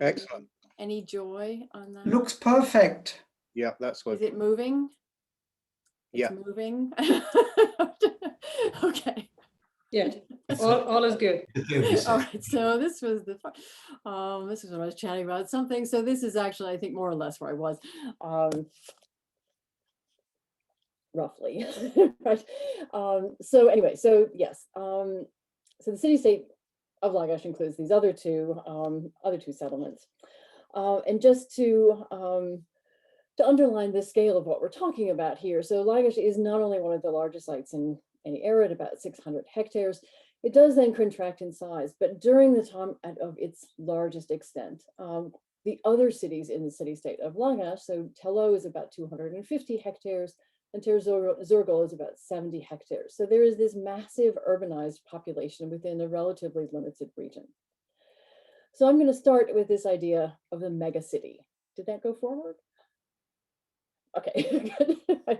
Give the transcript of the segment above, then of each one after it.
Excellent. Any joy on that? Looks perfect. Yeah, that's good. Is it moving? It's Yeah. moving. Okay. Yeah, all is good. All right, so this was this is what I was chatting about something. So this is actually, I think, more or less where I was, roughly, right? So anyway, so yes, so the city-state of Lagash includes these other two settlements, and just to underline the scale of what we're talking about here. So Lagash is not only one of the largest sites in any area at about 600 hectares. It does then contract in size, but during the time of its largest extent, the other cities in the city-state of Lagash, so Tello is about 250 hectares, and Ter Zurgul is about 70 hectares. So there is this massive urbanized population within a relatively limited region. So I'm going to start with this idea of the megacity. Did that go forward? Okay, good.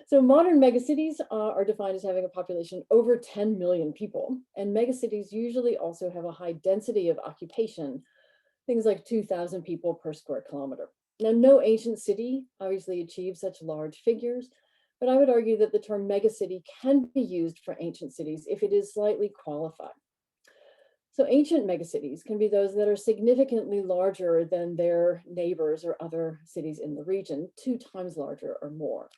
So modern megacities are defined as having a population over 10 million people, and megacities usually also have a high density of occupation, things like 2,000 people per square kilometer. Now, no ancient city obviously achieved such large figures, but I would argue that the term megacity can be used for ancient cities if it is slightly qualified. So ancient megacities can be those that are significantly larger than their neighbors or other cities in the region, 2 times larger or more.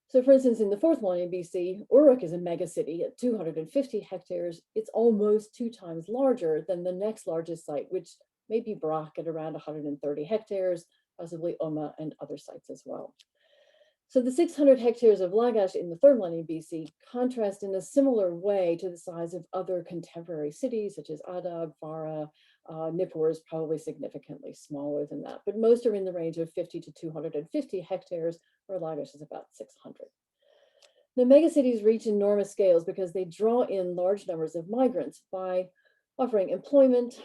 So for instance, in the 4th millennium BC, Uruk is a megacity at 250 hectares. It's almost 2 times larger than the next largest site, which may be Brak at around 130 hectares, possibly Umma and other sites as well. So the 600 hectares of Lagash in the 3rd millennium BC contrast in a similar way to the size of other contemporary cities such as Adab, Farah. Nippur is probably significantly smaller than that, but most are in the range of 50 to 250 hectares, where Lagash is about 600. The megacities reach enormous scales because they draw in large numbers of migrants by offering employment,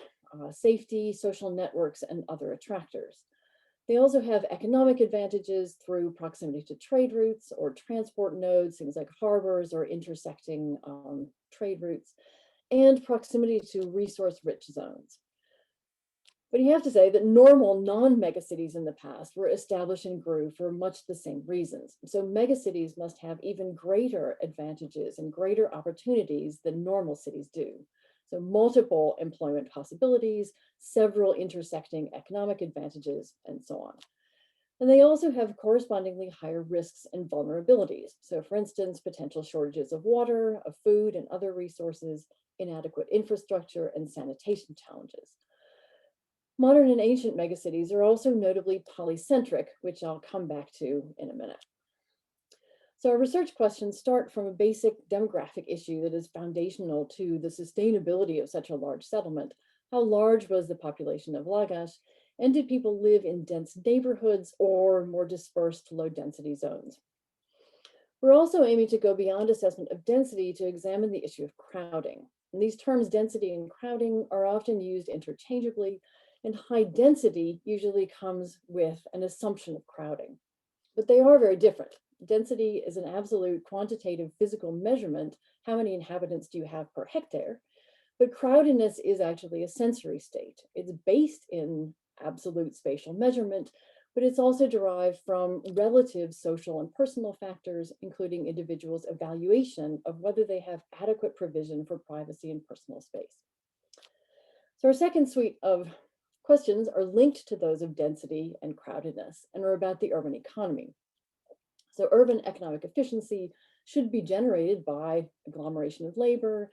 safety, social networks, and other attractors. They also have economic advantages through proximity to trade routes or transport nodes, things like harbors or intersecting trade routes, and proximity to resource-rich zones. But you have to say that normal non-megacities in the past were established and grew for much the same reasons. So megacities must have even greater advantages and greater opportunities than normal cities do. So multiple employment possibilities, several intersecting economic advantages, and so on. And they also have correspondingly higher risks and vulnerabilities. So for instance, potential shortages of water, of food and other resources, inadequate infrastructure, and sanitation challenges. Modern and ancient megacities are also notably polycentric, which I'll come back to in a minute. So our research questions start from a basic demographic issue that is foundational to the sustainability of such a large settlement. How large was the population of Lagash? And did people live in dense neighborhoods or more dispersed low density zones? We're also aiming to go beyond assessment of density to examine the issue of crowding. And these terms density and crowding are often used interchangeably, and high density usually comes with an assumption of crowding. But they are very different. Density is an absolute quantitative physical measurement. How many inhabitants do you have per hectare? But crowdedness is actually a sensory state. It's based in absolute spatial measurement, but it's also derived from relative social and personal factors, including individuals' evaluation of whether they have adequate provision for privacy and personal space. So our second suite of questions are linked to those of density and crowdedness and are about the urban economy. So urban economic efficiency should be generated by agglomeration of labor,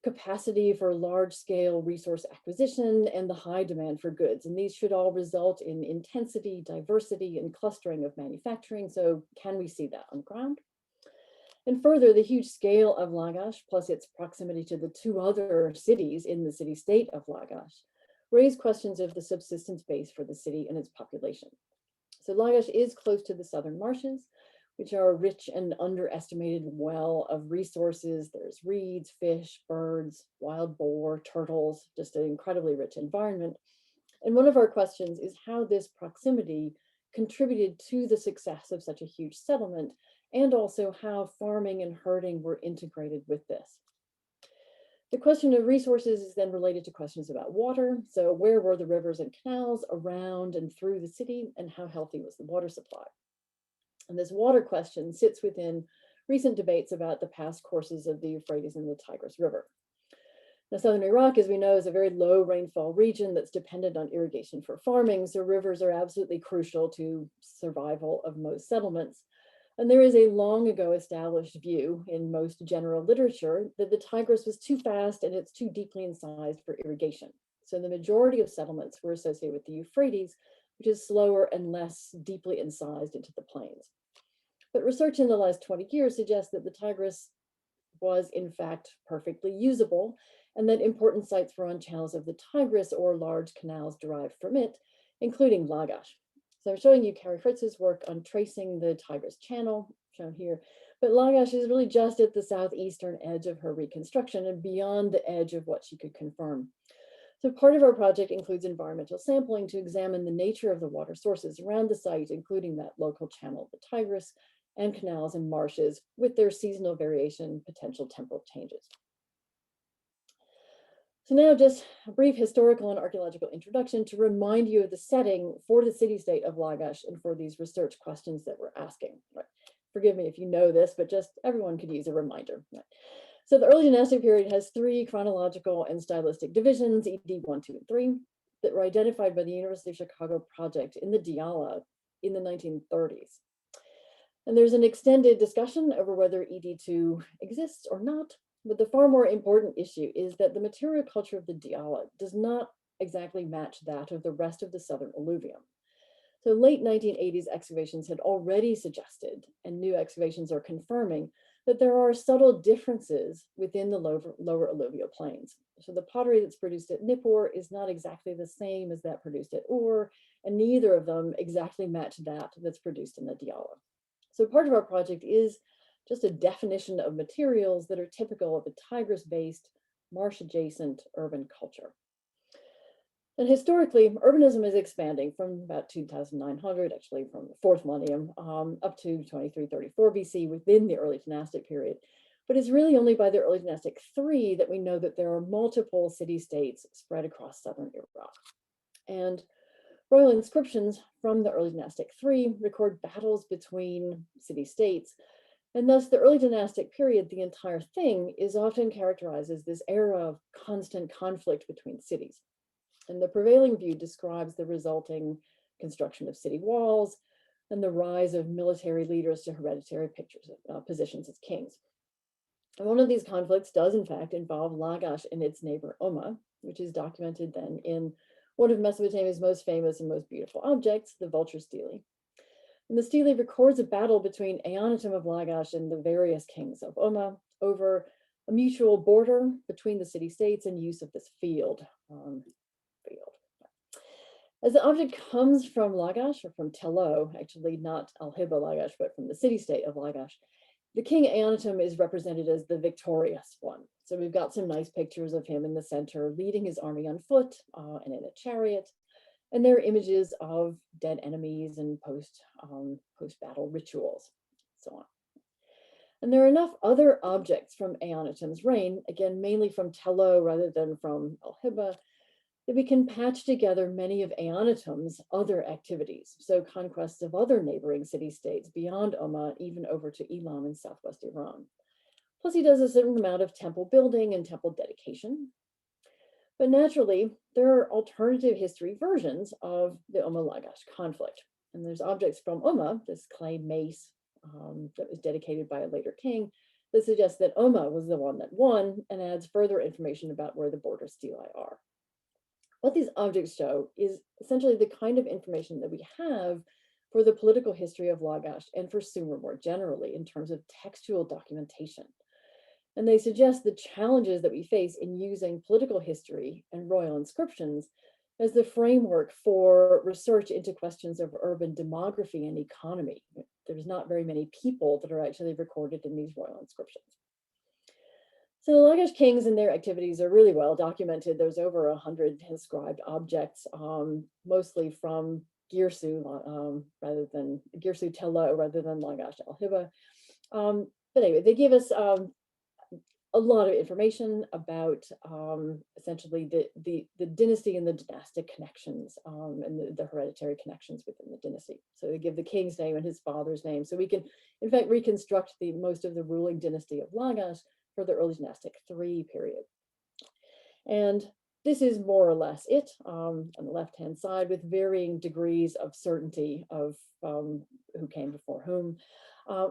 capacity for large-scale resource acquisition, and the high demand for goods. And these should all result in intensity, diversity, and clustering of manufacturing. So can we see that on the ground? And further, the huge scale of Lagash, plus its proximity to the 2 other cities in the city-state of Lagash, raise questions of the subsistence base for the city and its population. So Lagash is close to the southern marshes, which are a rich and underestimated well of resources. There's reeds, fish, birds, wild boar, turtles, just an incredibly rich environment. And one of our questions is how this proximity contributed to the success of such a huge settlement, and also how farming and herding were integrated with this. The question of resources is then related to questions about water. So where were the rivers and canals around and through the city, and how healthy was the water supply? And this water question sits within recent debates about the past courses of the Euphrates and the Tigris River. Now, southern Iraq, as we know, is a very low rainfall region that's dependent on irrigation for farming, so rivers are absolutely crucial to survival of most settlements. And there is a long ago established view in most general literature that the Tigris was too fast and it's too deeply incised for irrigation. So the majority of settlements were associated with the Euphrates, which is slower and less deeply incised into the plains. But research in the last 20 years suggests that the Tigris was in fact perfectly usable, and that important sites were on channels of the Tigris or large canals derived from it, including Lagash. So I'm showing you Carrie Fritz's work on tracing the Tigris Channel, shown here, but Lagash is really just at the southeastern edge of her reconstruction and beyond the edge of what she could confirm. So part of our project includes environmental sampling to examine the nature of the water sources around the site, including that local channel of the Tigris, and canals and marshes with their seasonal variation, potential temporal changes. So now just a brief historical and archaeological introduction to remind you of the setting for the city-state of Lagash and for these research questions that we're asking. Right. Forgive me if you know this, but just everyone could use a reminder. Right. So the early dynastic period has three chronological and stylistic divisions, ED 1, 2, and 3, that were identified by the University of Chicago project in the Diyala in the 1930s. And there's an extended discussion over whether ED2 exists or not, but the far more important issue is that the material culture of the Diyala does not exactly match that of the rest of the southern alluvium. So late 1980s excavations had already suggested, and new excavations are confirming, that there are subtle differences within the lower alluvial plains. So the pottery that's produced at Nippur is not exactly the same as that produced at Ur, and neither of them exactly match that that's produced in the Diyala. So part of our project is just a definition of materials that are typical of a Tigris-based, marsh-adjacent urban culture. And historically, urbanism is expanding from about 2900, actually from the fourth millennium, up to 2334 BC within the early dynastic period. But it's really only by the early dynastic 3 that we know that there are multiple city-states spread across southern Iraq. And royal inscriptions from the early dynastic 3 record battles between city-states, and thus the early dynastic period, the entire thing, is often characterized as this era of constant conflict between cities. And the prevailing view describes the resulting construction of city walls and the rise of military leaders to hereditary positions as kings. And one of these conflicts does in fact involve Lagash and its neighbor Umma, which is documented then in one of Mesopotamia's most famous and most beautiful objects, the vulture stele. And the stele records a battle between Aeonitum of Lagash and the various kings of Umma over a mutual border between the city-states and use of this field. As the object comes from Lagash, or from Tello, actually not al-Hiba Lagash, but from the city-state of Lagash, the king Aeonitum is represented as the victorious one. So we've got some nice pictures of him in the center, leading his army on foot and in a chariot. And there are images of dead enemies and post-battle rituals, so on. And there are enough other objects from Aeonitum's reign, again, mainly from Tello rather than from al-Hiba, that we can patch together many of Aeonitum's other activities. So conquests of other neighboring city-states beyond Umma, even over to Elam in southwest Iran. Plus he does a certain amount of temple building and temple dedication. But naturally, there are alternative history versions of the Umma-Lagash conflict. And there's objects from Umma, this clay mace that was dedicated by a later king, that suggests that Umma was the one that won and adds further information about where the border stelae are. What these objects show is essentially the kind of information that we have for the political history of Lagash and for Sumer more generally in terms of textual documentation. And they suggest the challenges that we face in using political history and royal inscriptions as the framework for research into questions of urban demography and economy. There's not very many people that are actually recorded in these royal inscriptions. So the Lagash kings and their activities are really well documented. There's over 100 inscribed objects, mostly from Girsu Girsu Tello rather than Lagash al-Hiba. But anyway, they give us a lot of information about essentially the dynasty and the dynastic connections and the hereditary connections within the dynasty. So they give the king's name and his father's name. So we can, in fact, reconstruct most of the ruling dynasty of Lagash for the early dynastic III period. And this is more or less it on the left-hand side, with varying degrees of certainty of who came before whom.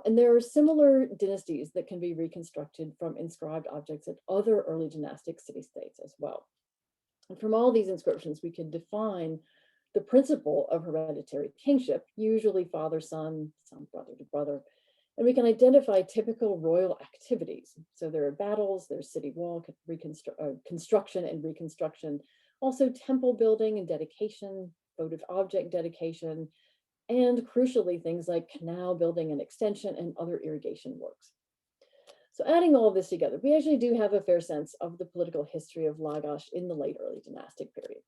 And there are similar dynasties that can be reconstructed from inscribed objects at other early dynastic city-states as well. And from all these inscriptions, we can define the principle of hereditary kingship, usually father-son, son brother to brother. And we can identify typical royal activities. So there are battles, there's city wall construction and reconstruction, also temple building and dedication, votive object dedication, and crucially, things like canal building and extension and other irrigation works. So adding all of this together, we actually do have a fair sense of the political history of Lagash in the late early dynastic period.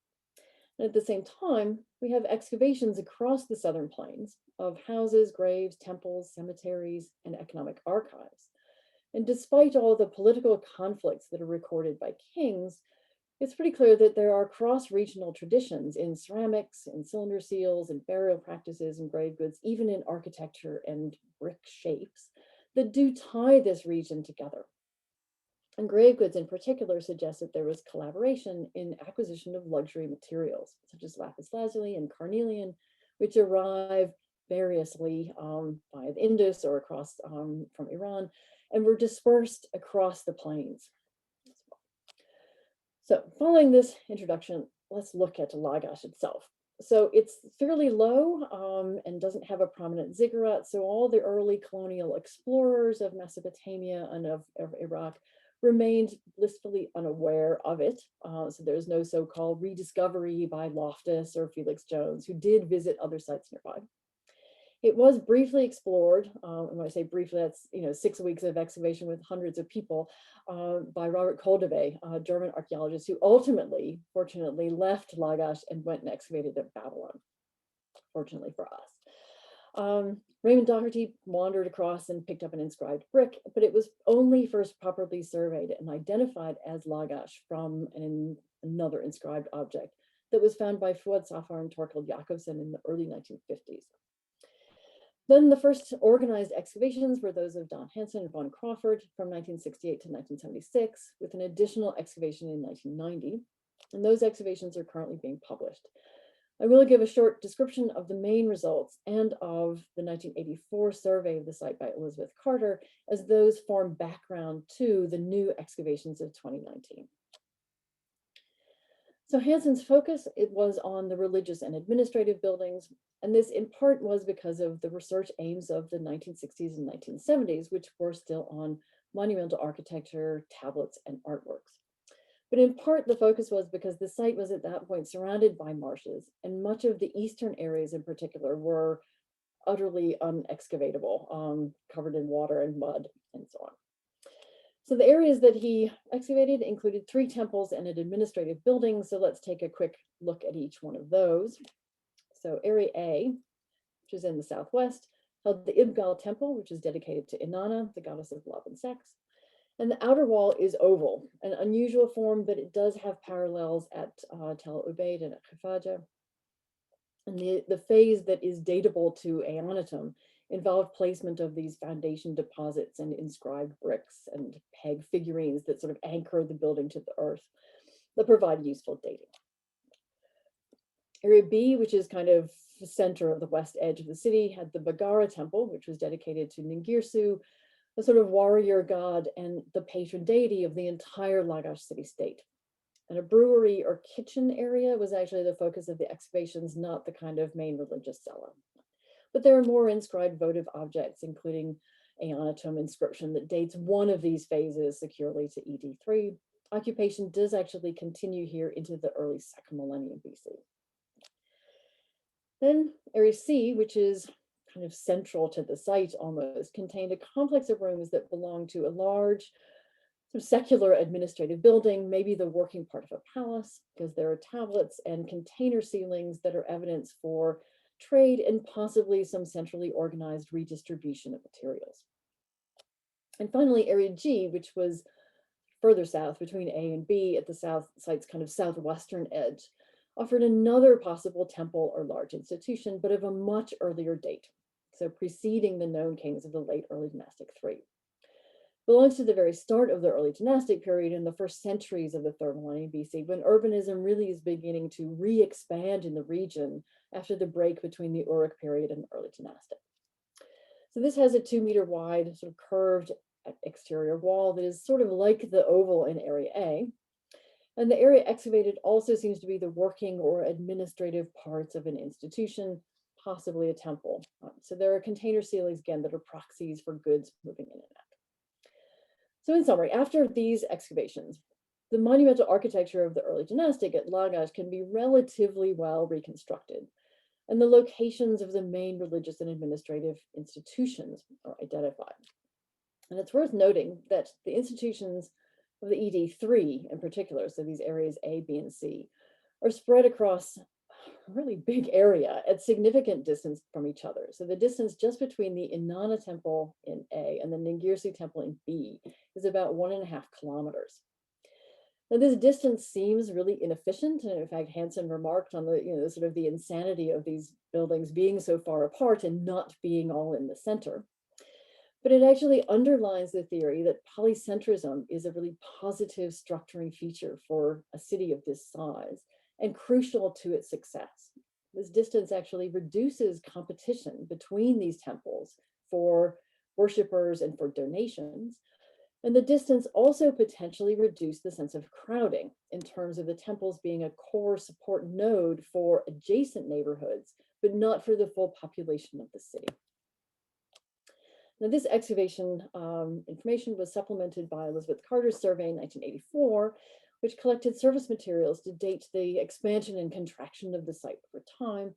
And at the same time, we have excavations across the southern plains of houses, graves, temples, cemeteries, and economic archives. And despite all the political conflicts that are recorded by kings, it's pretty clear that there are cross-regional traditions in ceramics, in cylinder seals, and burial practices and grave goods, even in architecture and brick shapes, that do tie this region together. And grave goods in particular suggest that there was collaboration in acquisition of luxury materials, such as lapis lazuli and carnelian, which arrive variously via the Indus or across from Iran, and were dispersed across the plains. So following this introduction, let's look at Lagash itself. So it's fairly low and doesn't have a prominent ziggurat. So all the early colonial explorers of Mesopotamia and of Iraq remained blissfully unaware of it. So there's no so-called rediscovery by Loftus or Felix Jones, who did visit other sites nearby. It was briefly explored, and when I say briefly, that's 6 weeks of excavation with hundreds of people by Robert Koldewey, a German archaeologist who ultimately, fortunately, left Lagash and went and excavated at Babylon, fortunately for us. Raymond Doherty wandered across and picked up an inscribed brick, but it was only first properly surveyed and identified as Lagash from another inscribed object that was found by Fuad Safar and Torkel Jakobsen in the early 1950s. Then the first organized excavations were those of Don Hansen and Von Crawford from 1968 to 1976, with an additional excavation in 1990. And those excavations are currently being published. I will give a short description of the main results and of the 1984 survey of the site by Elizabeth Carter, as those form background to the new excavations of 2019. So Hansen's focus, it was on the religious and administrative buildings, and this in part was because of the research aims of the 1960s and 1970s, which were still on monumental architecture, tablets, and artworks. But in part, the focus was because the site was at that point surrounded by marshes, and much of the eastern areas in particular were utterly unexcavatable, covered in water and mud and so on. So the areas that he excavated included 3 temples and an administrative building. So let's take a quick look at each one of those. So Area A, which is in the southwest, held the Ibgal Temple, which is dedicated to Inanna, the goddess of love and sex. And the outer wall is oval, an unusual form, but it does have parallels at Tel Ubaid and at Khafaja. And the phase that is datable to Aeonatum involved placement of these foundation deposits and inscribed bricks and peg figurines that sort of anchor the building to the earth that provide useful dating. Area B, which is kind of the center of the west edge of the city, had the Bagara Temple, which was dedicated to Ningirsu, a sort of warrior god and the patron deity of the entire Lagash city-state. And a brewery or kitchen area was actually the focus of the excavations, not the kind of main religious cellar. But there are more inscribed votive objects, including Aeonatum inscription that dates one of these phases securely to ED3. Occupation does actually continue here into the early 2nd millennium BC. Then Area C, which is kind of central to the site almost, contained a complex of rooms that belonged to a large sort of secular administrative building, maybe the working part of a palace, because there are tablets and container ceilings that are evidence for trade and possibly some centrally organized redistribution of materials. And finally, Area G, which was further south between A and B at the site's kind of southwestern edge, offered another possible temple or large institution, but of a much earlier date, so preceding the known kings of the late early dynastic III. Belongs to the very start of the early dynastic period in the first centuries of the 3rd millennium BC, when urbanism really is beginning to re-expand in the region after the break between the Uruk period and early dynastic. So this has a 2-meter wide, sort of curved exterior wall that is sort of like the oval in Area A. And the area excavated also seems to be the working or administrative parts of an institution, possibly a temple. So there are container ceilings, again, that are proxies for goods moving in and out. So in summary, after these excavations, the monumental architecture of the early dynastic at Lagash can be relatively well reconstructed, and the locations of the main religious and administrative institutions are identified. And it's worth noting that the institutions of the ED3 in particular, so these areas A, B, and C, are spread across a really big area at significant distance from each other. So the distance just between the Inanna temple in A and the Ningirsu temple in B is about 1.5 kilometers. Now, this distance seems really inefficient, and in fact, Hansen remarked on the sort of the insanity of these buildings being so far apart and not being all in the center. But it actually underlines the theory that polycentrism is a really positive structuring feature for a city of this size and crucial to its success. This distance actually reduces competition between these temples for worshipers and for donations. And the distance also potentially reduced the sense of crowding in terms of the temples being a core support node for adjacent neighborhoods, but not for the full population of the city. Now, this excavation information was supplemented by Elizabeth Carter's survey in 1984, which collected surface materials to date the expansion and contraction of the site over time,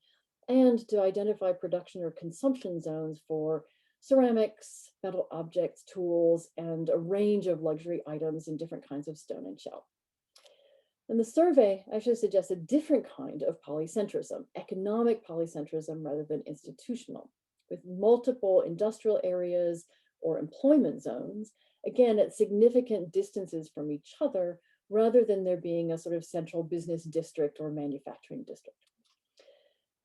and to identify production or consumption zones for ceramics, metal objects, tools, and a range of luxury items in different kinds of stone and shell. And the survey actually suggests a different kind of polycentrism, economic polycentrism rather than institutional, with multiple industrial areas or employment zones, again, at significant distances from each other, rather than there being a sort of central business district or manufacturing district.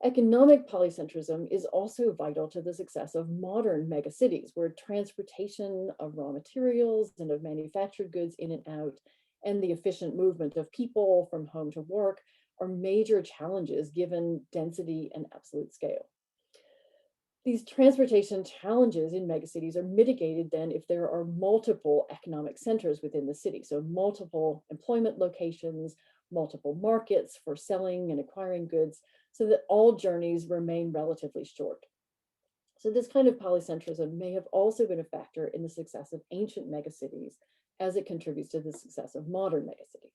Economic polycentrism is also vital to the success of modern megacities, where transportation of raw materials and of manufactured goods in and out, and the efficient movement of people from home to work are major challenges given density and absolute scale. These transportation challenges in megacities are mitigated then if there are multiple economic centers within the city. So multiple employment locations, multiple markets for selling and acquiring goods, so that all journeys remain relatively short. So this kind of polycentrism may have also been a factor in the success of ancient megacities as it contributes to the success of modern megacities.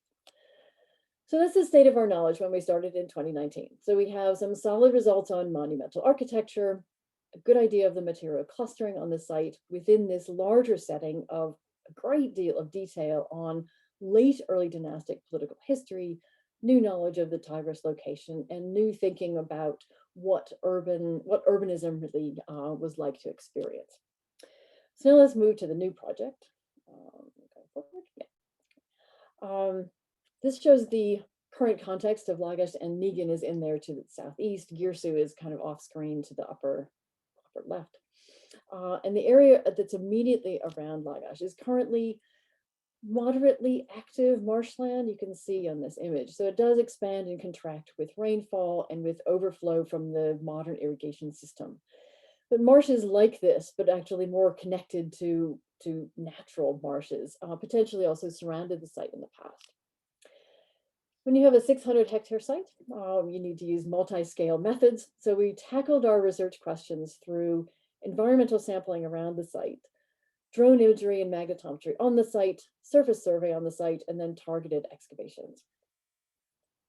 So that's the state of our knowledge when we started in 2019. So we have some solid results on monumental architecture, a good idea of the material clustering on the site within this larger setting of a great deal of detail on late early dynastic political history, new knowledge of the Tigris location, and new thinking about what urbanism really was like to experience. So now let's move to the new project. This shows the current context of Lagash, and Negan is in there to the southeast. Girsu is kind of off screen to the upper left. And the area that's immediately around Lagash is currently moderately active marshland, you can see on this image. So it does expand and contract with rainfall and with overflow from the modern irrigation system. But marshes like this, but actually more connected to natural marshes, potentially also surrounded the site in the past. When you have a 600 hectare site, you need to use multi-scale methods. So we tackled our research questions through environmental sampling around the site, drone imagery and magnetometry on the site, surface survey on the site, and then targeted excavations.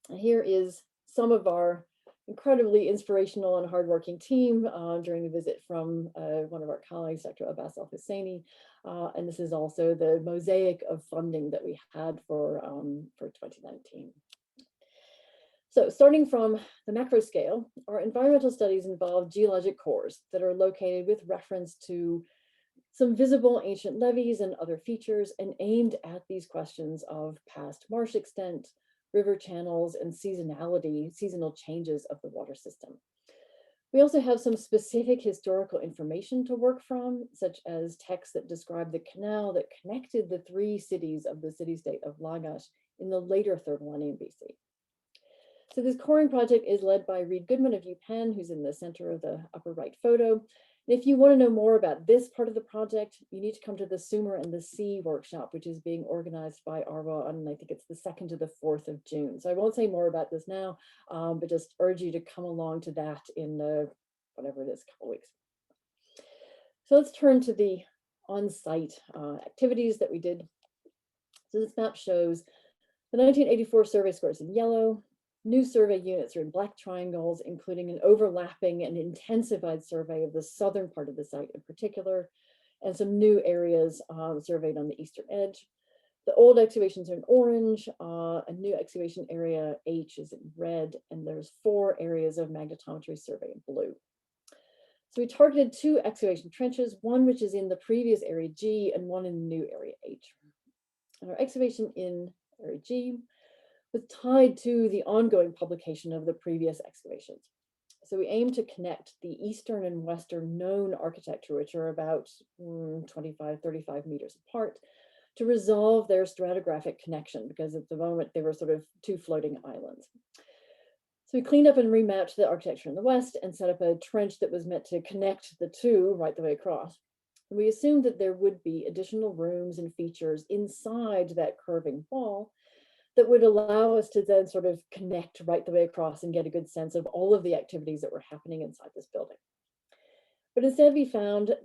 And here is some of our incredibly inspirational and hardworking team during the visit from one of our colleagues, Dr. Abbas Al-Husseini. And this is also the mosaic of funding that we had for 2019. So starting from the macro scale, our environmental studies involve geologic cores that are located with reference to some visible ancient levees and other features, and aimed at these questions of past marsh extent, river channels, and seasonal changes of the water system. We also have some specific historical information to work from, such as texts that describe the canal that connected the three cities of the city-state of Lagash in the later 3rd millennium BC. So this coring project is led by Reed Goodman of UPenn, who's in the center of the upper right photo. And if you want to know more about this part of the project, you need to come to the Sumer and the Sea workshop, which is being organized by ARWA on, I think it's the 2nd to the 4th of June. So I won't say more about this now, but just urge you to come along to that in whatever it is, a couple weeks. So let's turn to the on-site activities that we did. So this map shows the 1984 survey scores in yellow. New survey units are in black triangles, including an overlapping and intensified survey of the southern part of the site in particular, and some new areas surveyed on the eastern edge. The old excavations are in orange, a new excavation area H is in red, and there's 4 areas of magnetometry survey in blue. So we targeted 2 excavation trenches, one which is in the previous area G and one in the new area H. And our excavation in area G was tied to the ongoing publication of the previous excavations. So we aim to connect the eastern and western known architecture, which are about 25, 35 meters apart, to resolve their stratigraphic connection, because at the moment they were sort of 2 floating islands. So we cleaned up and remapped the architecture in the west and set up a trench that was meant to connect the 2 right the way across. And we assumed that there would be additional rooms and features inside that curving wall that would allow us to then sort of connect right the way across and get a good sense of all of the activities that were happening inside this building. But instead we found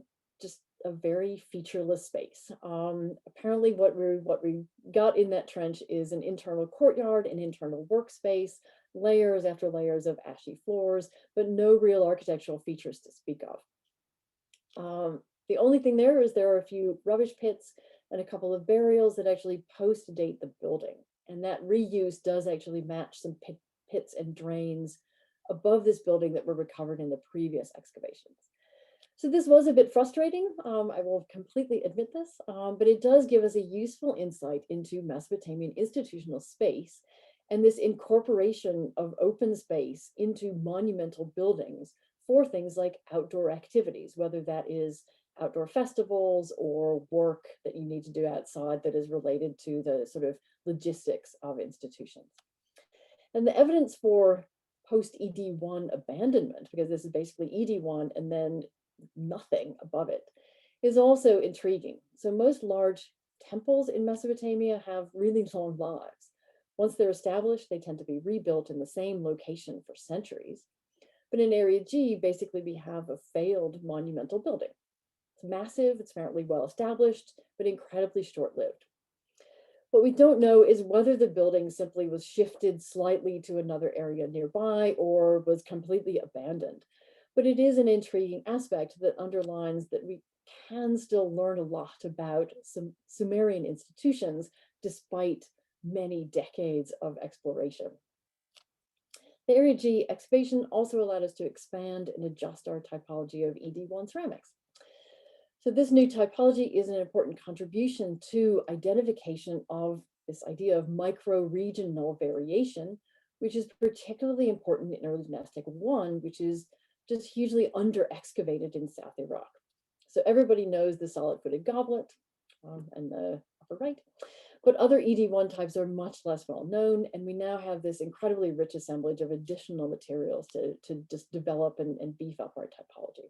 just a very featureless space. Apparently what we got in that trench is an internal courtyard, an internal workspace, layers after layers of ashy floors, but no real architectural features to speak of. The only thing there is there are a few rubbish pits and a couple of burials that actually post-date the building. And that reuse does actually match some pits and drains above this building that were recovered in the previous excavations. So this was a bit frustrating, I will completely admit this, but it does give us a useful insight into Mesopotamian institutional space and this incorporation of open space into monumental buildings for things like outdoor activities, whether that is outdoor festivals or work that you need to do outside that is related to the sort of logistics of institutions. And the evidence for post-ED1 abandonment, because this is basically ED1 and then nothing above it, is also intriguing. So most large temples in Mesopotamia have really long lives. Once they're established, they tend to be rebuilt in the same location for centuries. But in Area G, basically we have a failed monumental building. It's massive, it's apparently well established, but incredibly short-lived. What we don't know is whether the building simply was shifted slightly to another area nearby or was completely abandoned. But it is an intriguing aspect that underlines that we can still learn a lot about some Sumerian institutions despite many decades of exploration. The Area G excavation also allowed us to expand and adjust our typology of ED1 ceramics. So this new typology is an important contribution to identification of this idea of micro-regional variation, which is particularly important in early Dynastic 1, which is just hugely under-excavated in South Iraq. So everybody knows the solid-footed goblet and the upper right, but other ED1 types are much less well known, and we now have this incredibly rich assemblage of additional materials to just develop and beef up our typology.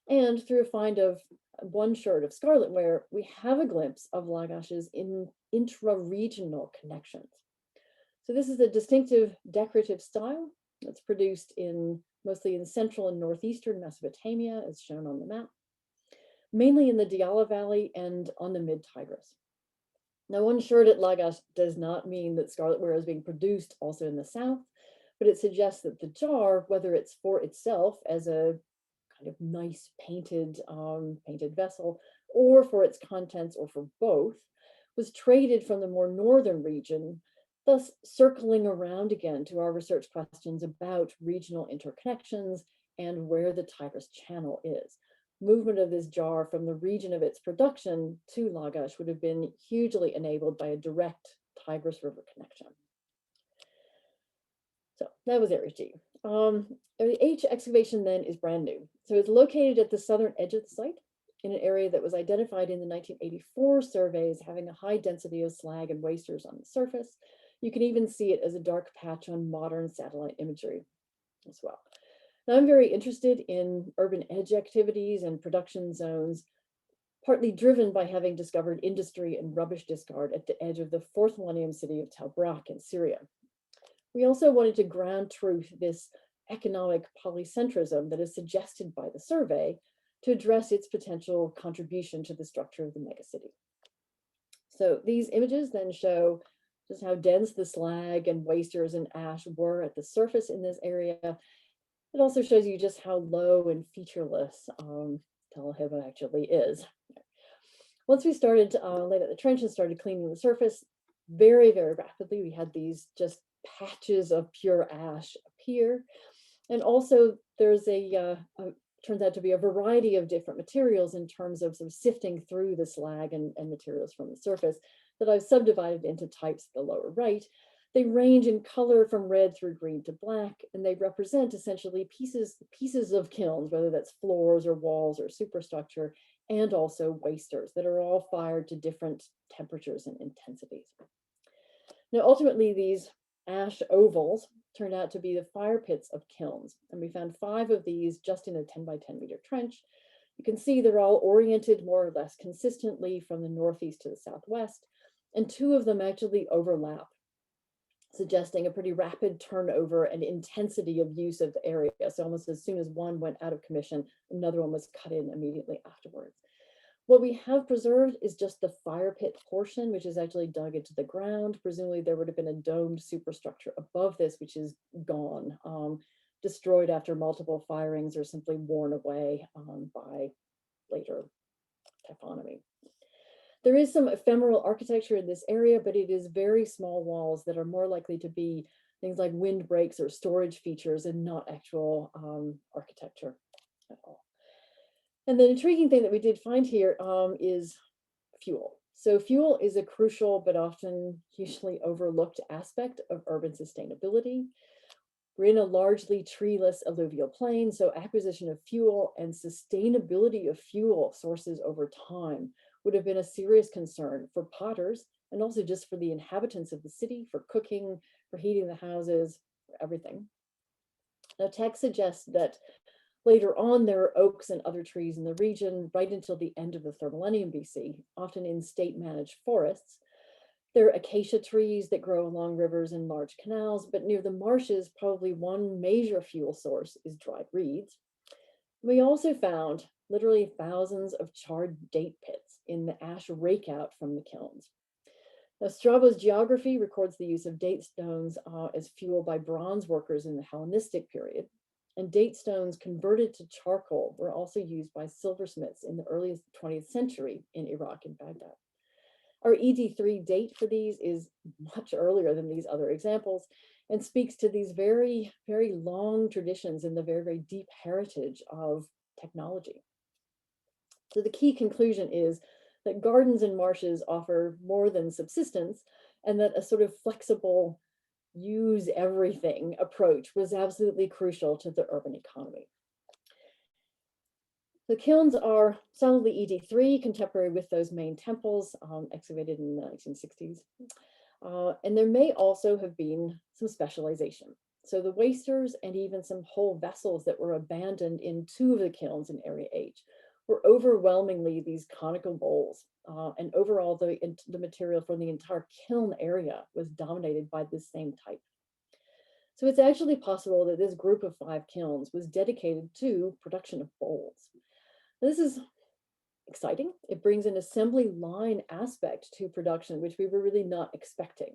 And through a find of one sherd of scarlet ware, we have a glimpse of Lagash's intra-regional connections. So this is a distinctive decorative style that's produced mostly in central and northeastern Mesopotamia, as shown on the map, mainly in the Diyala Valley and on the mid-Tigris. Now, one sherd at Lagash does not mean that scarlet ware is being produced also in the south, but it suggests that the jar, whether it's for itself as a kind of nice painted vessel, or for its contents, or for both, was traded from the more northern region, thus circling around again to our research questions about regional interconnections and where the Tigris Channel is. movement of this jar from the region of its production to Lagash would have been hugely enabled by a direct Tigris River connection. So that was area G. Area H excavation then is brand new. So it's located at the southern edge of the site in an area that was identified in the 1984 surveys having a high density of slag and wasters on the surface. You can even see it as a dark patch on modern satellite imagery as well. Now, I'm very interested in urban edge activities and production zones, partly driven by having discovered industry and rubbish discard at the edge of the 4th millennium city of Tel Brak in Syria. We also wanted to ground truth this economic polycentrism that is suggested by the survey to address its potential contribution to the structure of the megacity. So these images then show just how dense the slag and wasters and ash were at the surface in this area. It also shows you just how low and featureless al-Hiba actually is. Once we started laid out the trench and started cleaning the surface, very, very rapidly, we had these just patches of pure ash appear. And also there's turns out to be a variety of different materials in terms of, sort of sifting through the slag and materials from the surface that I've subdivided into types at the lower right. They range in color from red through green to black, and they represent essentially pieces of kilns, whether that's floors or walls or superstructure, and also wasters that are all fired to different temperatures and intensities. Now, ultimately, these ash ovals turned out to be the fire pits of kilns, and we found 5 of these just in a 10 by 10 meter trench. You can see they're all oriented more or less consistently from the northeast to the southwest, and 2 of them actually overlap, suggesting a pretty rapid turnover and intensity of use of the area. So almost as soon as one went out of commission, another one was cut in immediately afterwards. What we have preserved is just the fire pit portion, which is actually dug into the ground. Presumably there would have been a domed superstructure above this, which is gone, destroyed after multiple firings or simply worn away by later taphonomy. There is some ephemeral architecture in this area, but it is very small walls that are more likely to be things like windbreaks or storage features and not actual architecture at all. And the intriguing thing that we did find here is fuel. So fuel is a crucial but often usually overlooked aspect of urban sustainability. We're in a largely treeless alluvial plain, so acquisition of fuel and sustainability of fuel sources over time would have been a serious concern for potters and also just for the inhabitants of the city, for cooking, for heating the houses, for everything. Now, text suggests that later on, there are oaks and other trees in the region right until the end of the 3rd millennium BC, often in state-managed forests. There are acacia trees that grow along rivers and large canals, but near the marshes, probably one major fuel source is dried reeds. We also found literally thousands of charred date pits in the ash rakeout from the kilns. Now, Strabo's geography records the use of date stones as fuel by bronze workers in the Hellenistic period. And date stones converted to charcoal were also used by silversmiths in the early 20th century in Iraq and Baghdad. Our ED3 date for these is much earlier than these other examples and speaks to these very, very long traditions and the very, very deep heritage of technology. So the key conclusion is that gardens and marshes offer more than subsistence, and that a sort of flexible use everything approach was absolutely crucial to the urban economy. The kilns are solidly ED3, contemporary with those main temples, excavated in the 1960s. And there may also have been some specialization. So the wasters and even some whole vessels that were abandoned in 2 of the kilns in Area H were overwhelmingly these conical bowls. And overall, the material from the entire kiln area was dominated by this same type. So it's actually possible that this group of 5 kilns was dedicated to production of bowls. Now, this is exciting. It brings an assembly line aspect to production, which we were really not expecting.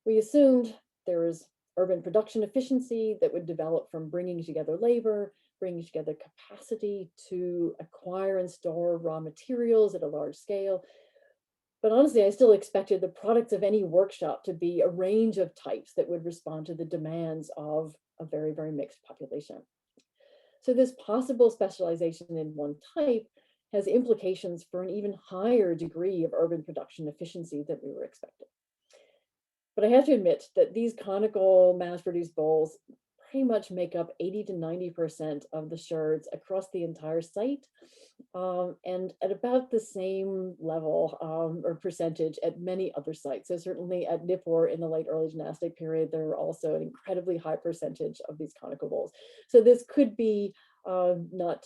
We assumed there was urban production efficiency that would develop from bringing together labor, bringing together capacity to acquire and store raw materials at a large scale. But honestly, I still expected the products of any workshop to be a range of types that would respond to the demands of a very, very mixed population. So this possible specialization in one type has implications for an even higher degree of urban production efficiency than we were expecting. But I have to admit that these conical mass-produced bowls pretty much make up 80 to 90% of the sherds across the entire site, and at about the same level or percentage at many other sites. So certainly at Nippur in the late early dynastic period, there were also an incredibly high percentage of these conical bowls. So this could be not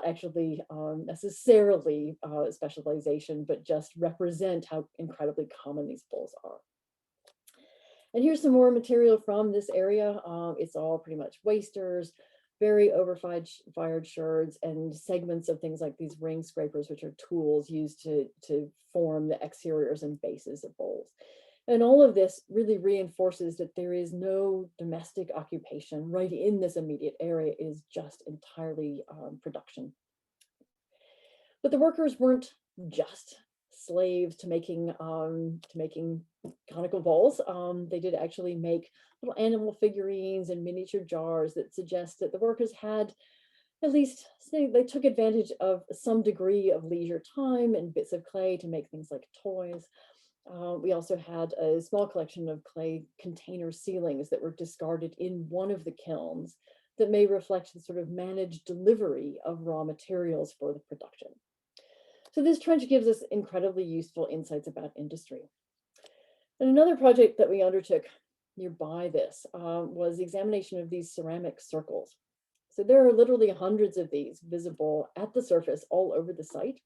actually necessarily specialization, but just represent how incredibly common these bowls are. And here's some more material from this area. It's all pretty much wasters, very fired sherds, and segments of things like these ring scrapers, which are tools used to form the exteriors and bases of bowls. And all of this really reinforces that there is no domestic occupation right in this immediate area. It is just entirely production. But the workers weren't just slaves to making conical bowls. They did actually make little animal figurines and miniature jars that suggest that the workers had at least, say, they took advantage of some degree of leisure time and bits of clay to make things like toys. We also had a small collection of clay container ceilings that were discarded in one of the kilns that may reflect the sort of managed delivery of raw materials for the production. So this trench gives us incredibly useful insights about industry. And another project that we undertook nearby this was the examination of these ceramic circles. So there are literally hundreds of these visible at the surface all over the site,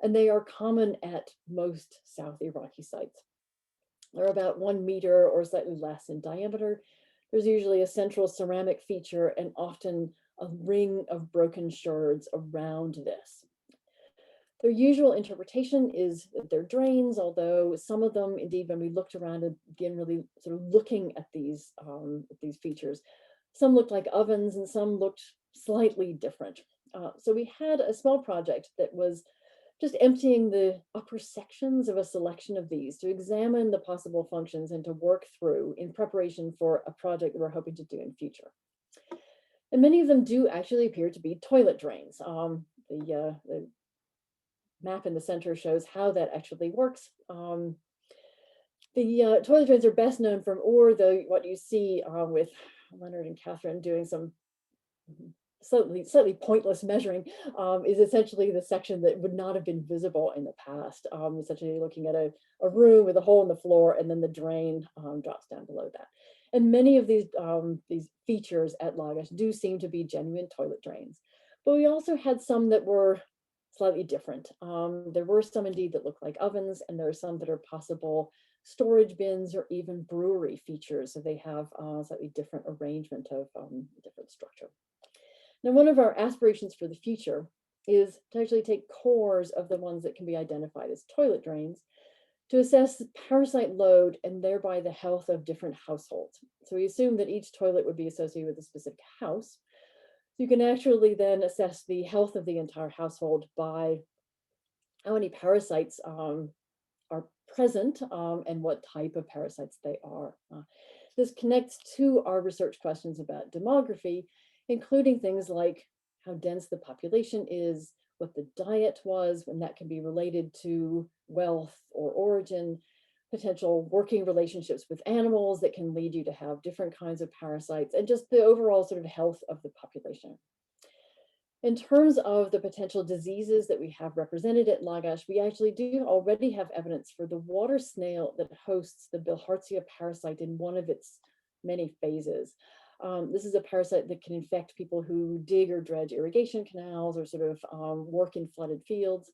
and they are common at most South Iraqi sites. They're about 1 meter or slightly less in diameter. There's usually a central ceramic feature and often a ring of broken sherds around this. Their usual interpretation is that they're drains, although some of them, indeed, when we looked around and again, really sort of looking at these features, some looked like ovens and some looked slightly different. So we had a small project that was just emptying the upper sections of a selection of these to examine the possible functions and to work through in preparation for a project that we're hoping to do in future. And many of them do actually appear to be toilet drains. The map in the center shows how that actually works. The toilet drains are best known from Ur, though what you see with Leonard and Catherine doing some slightly pointless measuring is essentially the section that would not have been visible in the past. Essentially looking at a room with a hole in the floor and then the drain drops down below that. And many of these features at Lagash do seem to be genuine toilet drains. But we also had some that were slightly different. There were some indeed that look like ovens, and there are some that are possible storage bins or even brewery features. So they have a slightly different arrangement of different structure. Now, one of our aspirations for the future is to actually take cores of the ones that can be identified as toilet drains to assess the parasite load and thereby the health of different households. So we assume that each toilet would be associated with a specific house. You can actually then assess the health of the entire household by how many parasites are present and what type of parasites they are. This connects to our research questions about demography, including things like how dense the population is, what the diet was, and that can be related to wealth or origin, potential working relationships with animals that can lead you to have different kinds of parasites, and just the overall sort of health of the population. In terms of the potential diseases that we have represented at Lagash, we actually do already have evidence for the water snail that hosts the Bilharzia parasite in one of its many phases. This is a parasite that can infect people who dig or dredge irrigation canals or sort of work in flooded fields.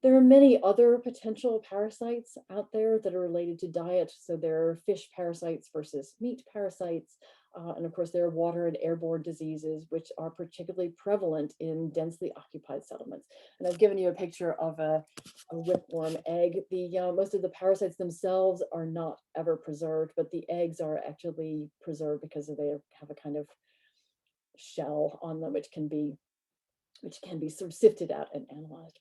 There are many other potential parasites out there that are related to diet. So there are fish parasites versus meat parasites. And of course, there are water and airborne diseases, which are particularly prevalent in densely occupied settlements. And I've given you a picture of a whipworm egg. Most of the parasites themselves are not ever preserved, but the eggs are actually preserved because they have a kind of shell on them, which can be sort of sifted out and analyzed.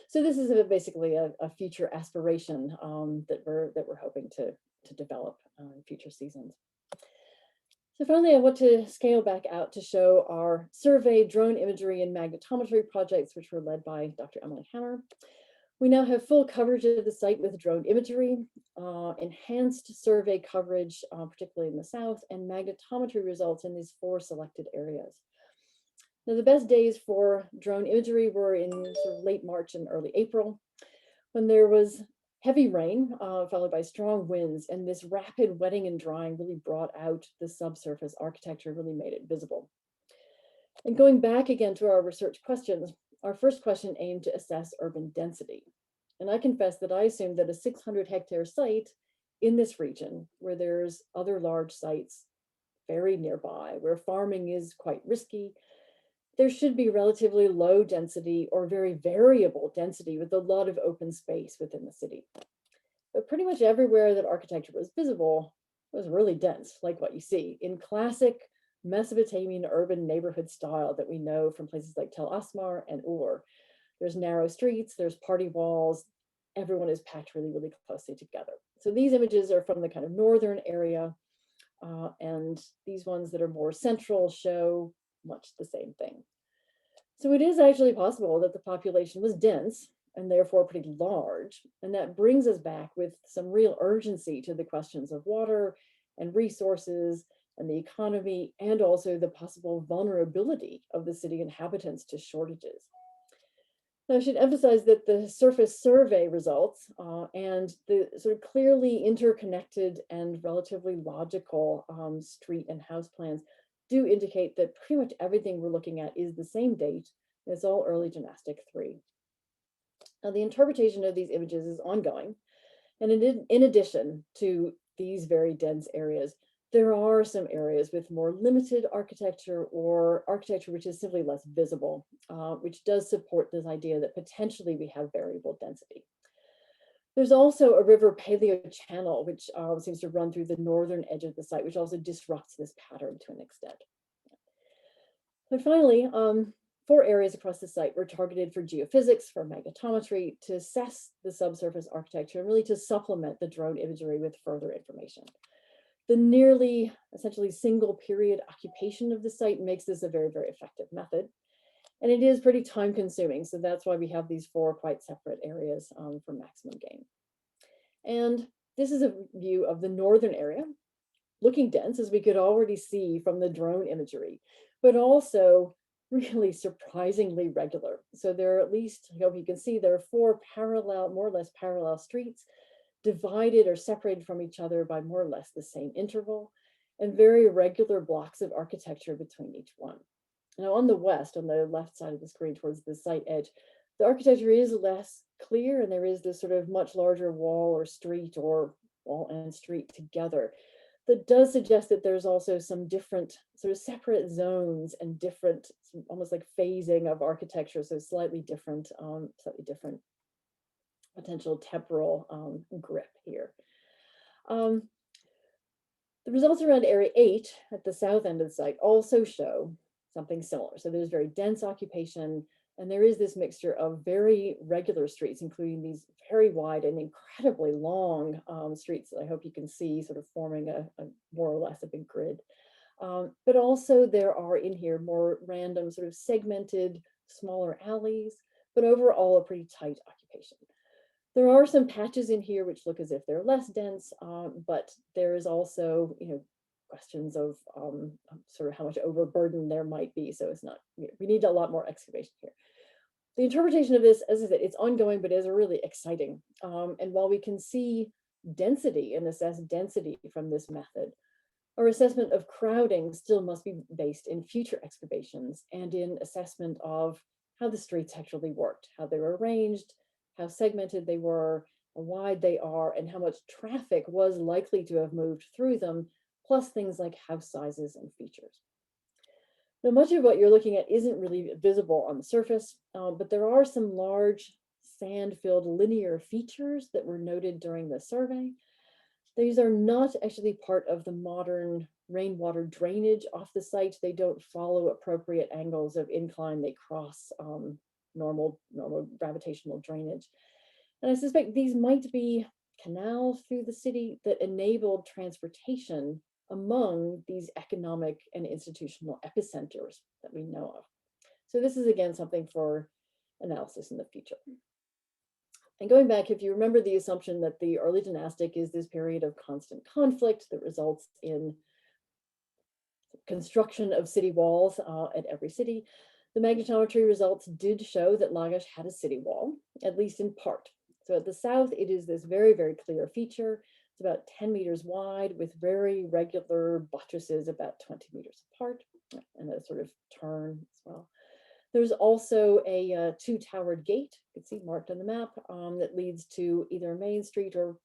So this is basically a future aspiration that we're hoping to develop in future seasons. So finally, I want to scale back out to show our survey, drone imagery, and magnetometry projects, which were led by Dr. Emily Hammer. We now have full coverage of the site with drone imagery, enhanced survey coverage, particularly in the south, and magnetometry results in these 4 selected areas. Now, the best days for drone imagery were in sort of late March and early April, when there was heavy rain, followed by strong winds, and this rapid wetting and drying really brought out the subsurface architecture, really made it visible. And going back again to our research questions, our first question aimed to assess urban density. And I confess that I assumed that a 600-hectare site in this region, where there's other large sites very nearby, where farming is quite risky, there should be relatively low density or very variable density with a lot of open space within the city. But pretty much everywhere that architecture was visible was really dense, like what you see in classic Mesopotamian urban neighborhood style that we know from places like Tel Asmar and Ur. There's narrow streets, there's party walls, everyone is packed really, really closely together. So these images are from the kind of northern area, and these ones that are more central show much the same thing. So it is actually possible that the population was dense and therefore pretty large. And that brings us back with some real urgency to the questions of water and resources and the economy, and also the possible vulnerability of the city inhabitants to shortages. Now, I should emphasize that the surface survey results and the sort of clearly interconnected and relatively logical street and house plans do indicate that pretty much everything we're looking at is the same date. It's all early Dynastic 3. Now, the interpretation of these images is ongoing. And in addition to these very dense areas, there are some areas with more limited architecture or architecture which is simply less visible, which does support this idea that potentially we have variable density. There's also a river paleo channel, which seems to run through the northern edge of the site, which also disrupts this pattern to an extent. And finally, 4 areas across the site were targeted for geophysics, for magnetometry, to assess the subsurface architecture, and really to supplement the drone imagery with further information. The nearly essentially single period occupation of the site makes this a very, very effective method. And it is pretty time consuming. So that's why we have these 4 quite separate areas for maximum gain. And this is a view of the northern area, looking dense, as we could already see from the drone imagery, but also really surprisingly regular. So there are at least, I hope you can see, there are 4 parallel, more or less parallel streets, divided or separated from each other by more or less the same interval, and very regular blocks of architecture between each one. Now on the west, on the left side of the screen towards the site edge, the architecture is less clear, and there is this sort of much larger wall or street, or wall and street together. That does suggest that there's also some different sort of separate zones and different, almost like phasing of architecture, so slightly different potential temporal grip here. The results around Area 8 at the south end of the site also show something similar. So there's very dense occupation, and there is this mixture of very regular streets, including these very wide and incredibly long streets that I hope you can see sort of forming a more or less a big grid. But also there are in here more random sort of segmented smaller alleys, but overall a pretty tight occupation. There are some patches in here which look as if they're less dense, but there is also, questions of sort of how much overburden there might be. So it's not, we need a lot more excavation here. The interpretation of this, as I said, it's ongoing, but is really exciting. And while we can see density and assess density from this method, our assessment of crowding still must be based in future excavations and in assessment of how the streets actually worked, how they were arranged, how segmented they were, how wide they are, and how much traffic was likely to have moved through them, plus things like house sizes and features. Now, much of what you're looking at isn't really visible on the surface, but there are some large sand-filled linear features that were noted during the survey. These are not actually part of the modern rainwater drainage off the site. They don't follow appropriate angles of incline. They cross normal gravitational drainage. And I suspect these might be canals through the city that enabled transportation among these economic and institutional epicenters that we know of. So this is again something for analysis in the future. And going back, if you remember the assumption that the early dynastic is this period of constant conflict that results in construction of city walls at every city, the magnetometry results did show that Lagash had a city wall, at least in part. So at the south, it is this very, very clear feature. It's about 10 meters wide with very regular buttresses about 20 meters apart and a sort of turn as well. There's also a two-towered gate, you can see marked on the map, that leads to either a main street or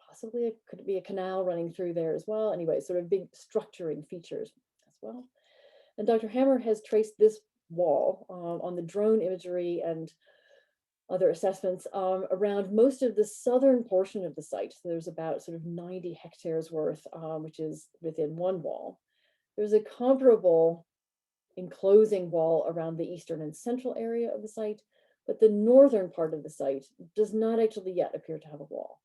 possibly could be a canal running through there as well. Anyway, sort of big structuring features as well. And Dr. Hammer has traced this wall on the drone imagery and other assessments around most of the southern portion of the site. So there's about sort of 90 hectares worth, which is within one wall. There's a comparable enclosing wall around the eastern and central area of the site, but the northern part of the site does not actually yet appear to have a wall.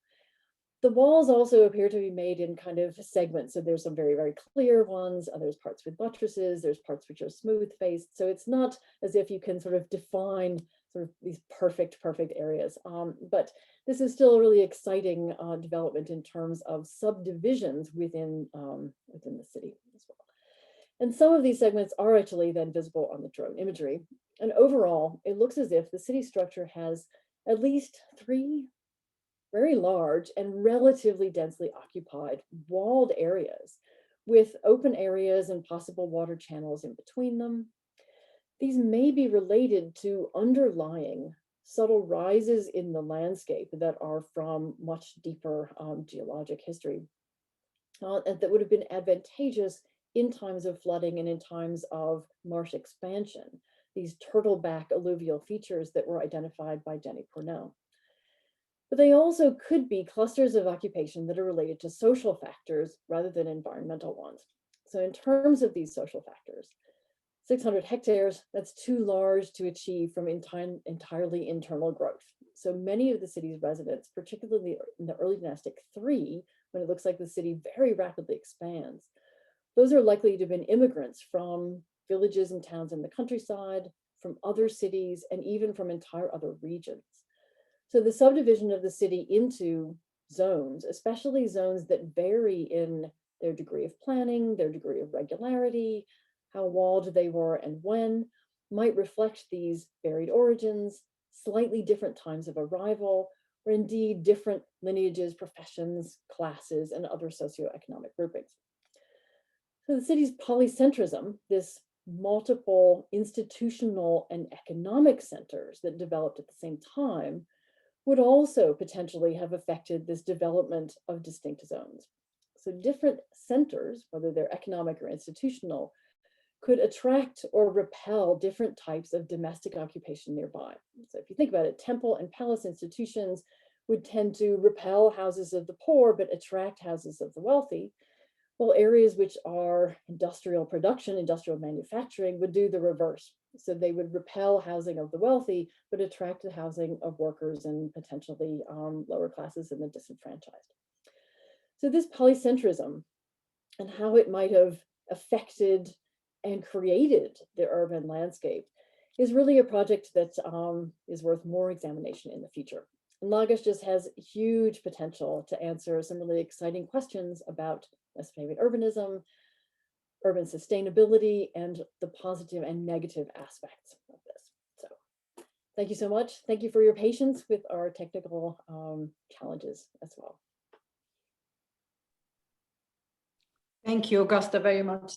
The walls also appear to be made in kind of segments. So there's some very, very clear ones, there's parts with buttresses, there's parts which are smooth faced. So it's not as if you can sort of define sort of these perfect areas. But this is still a really exciting development in terms of subdivisions within the city as well. And some of these segments are actually then visible on the drone imagery. And overall, it looks as if the city structure has at least 3 very large and relatively densely occupied walled areas with open areas and possible water channels in between them. These may be related to underlying subtle rises in the landscape that are from much deeper geologic history and that would have been advantageous in times of flooding and in times of marsh expansion, these turtleback alluvial features that were identified by Jenny Purnell. But they also could be clusters of occupation that are related to social factors rather than environmental ones. So in terms of these social factors, 600 hectares, that's too large to achieve from entirely internal growth. So many of the city's residents, particularly in the early dynastic 3, when it looks like the city very rapidly expands, those are likely to have been immigrants from villages and towns in the countryside, from other cities, and even from entire other regions. So the subdivision of the city into zones, especially zones that vary in their degree of planning, their degree of regularity, how walled they were and when, might reflect these varied origins, slightly different times of arrival, or indeed different lineages, professions, classes, and other socioeconomic groupings. So the city's polycentrism, this multiple institutional and economic centers that developed at the same time, would also potentially have affected this development of distinct zones. So different centers, whether they're economic or institutional, could attract or repel different types of domestic occupation nearby. So if you think about it, temple and palace institutions would tend to repel houses of the poor, but attract houses of the wealthy, while areas which are industrial production, industrial manufacturing would do the reverse. So they would repel housing of the wealthy, but attract the housing of workers and potentially lower classes and the disenfranchised. So this polycentrism and how it might have affected and created the urban landscape is really a project that is worth more examination in the future. And Lagash just has huge potential to answer some really exciting questions about Mesopotamian urbanism, urban sustainability, and the positive and negative aspects of this. So thank you so much. Thank you for your patience with our technical challenges as well. Thank you, Augusta, very much.